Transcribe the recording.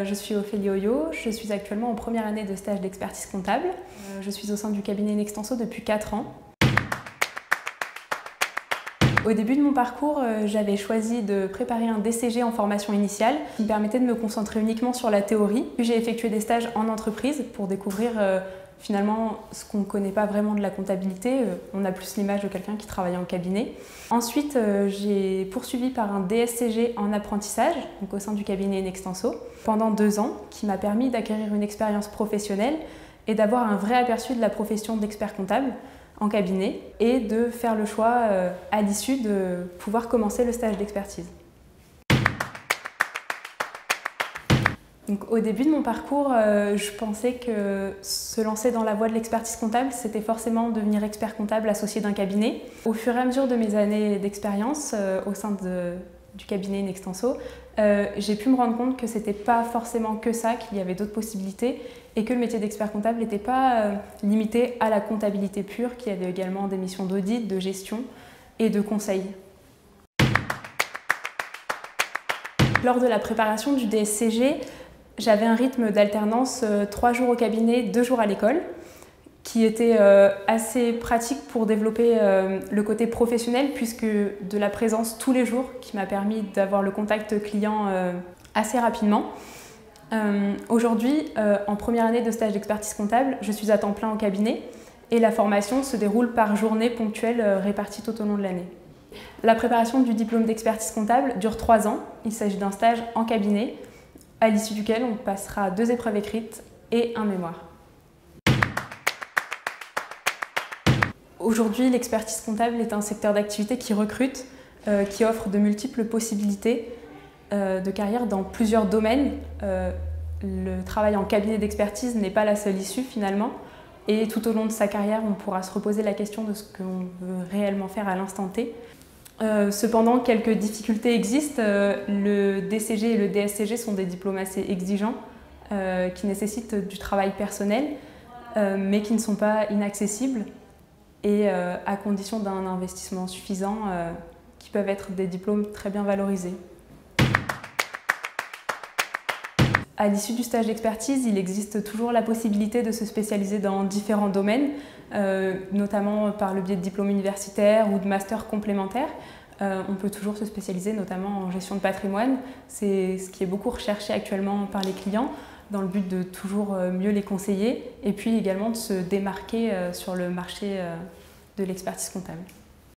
je suis Ophélie Oyo, je suis actuellement en première année de stage d'expertise comptable. Je suis au sein du cabinet Nextenso depuis 4 ans. Au début de mon parcours, j'avais choisi de préparer un DCG en formation initiale qui me permettait de me concentrer uniquement sur la théorie. Puis j'ai effectué des stages en entreprise pour découvrir finalement ce qu'on ne connaît pas vraiment de la comptabilité. On a plus l'image de quelqu'un qui travaille en cabinet. Ensuite, j'ai poursuivi par un DSCG en apprentissage, donc au sein du cabinet Nextenso, pendant 2 ans, qui m'a permis d'acquérir une expérience professionnelle et d'avoir un vrai aperçu de la profession d'expert comptable en cabinet et de faire le choix à l'issue de pouvoir commencer le stage d'expertise. Donc, au début de mon parcours, je pensais que se lancer dans la voie de l'expertise comptable, c'était forcément devenir expert comptable associé d'un cabinet. Au fur et à mesure de mes années d'expérience au sein du cabinet Nextenso, j'ai pu me rendre compte que c'était pas forcément que ça, qu'il y avait d'autres possibilités et que le métier d'expert comptable n'était pas limité à la comptabilité pure, qu'il y avait également des missions d'audit, de gestion et de conseil. Lors de la préparation du DSCG, j'avais un rythme d'alternance 3 jours au cabinet, 2 jours à l'école, qui était assez pratique pour développer le côté professionnel puisque de la présence tous les jours qui m'a permis d'avoir le contact client assez rapidement. Aujourd'hui, en première année de stage d'expertise comptable, je suis à temps plein au cabinet et la formation se déroule par journée ponctuelle répartie tout au long de l'année. La préparation du diplôme d'expertise comptable dure 3 ans. Il s'agit d'un stage en cabinet à l'issue duquel on passera 2 épreuves écrites et un mémoire. Aujourd'hui, l'expertise comptable est un secteur d'activité qui recrute, qui offre de multiples possibilités de carrière dans plusieurs domaines. Le travail en cabinet d'expertise n'est pas la seule issue finalement. Et tout au long de sa carrière, on pourra se reposer la question de ce qu'on veut réellement faire à l'instant T. Cependant, quelques difficultés existent. Le DCG et le DSCG sont des diplômes assez exigeants qui nécessitent du travail personnel, mais qui ne sont pas inaccessibles et à condition d'un investissement suffisant, qui peuvent être des diplômes très bien valorisés. À l'issue du stage d'expertise, il existe toujours la possibilité de se spécialiser dans différents domaines, notamment par le biais de diplômes universitaires ou de masters complémentaires. On peut toujours se spécialiser notamment en gestion de patrimoine. C'est ce qui est beaucoup recherché actuellement par les clients dans le but de toujours mieux les conseiller et puis également de se démarquer sur le marché de l'expertise comptable.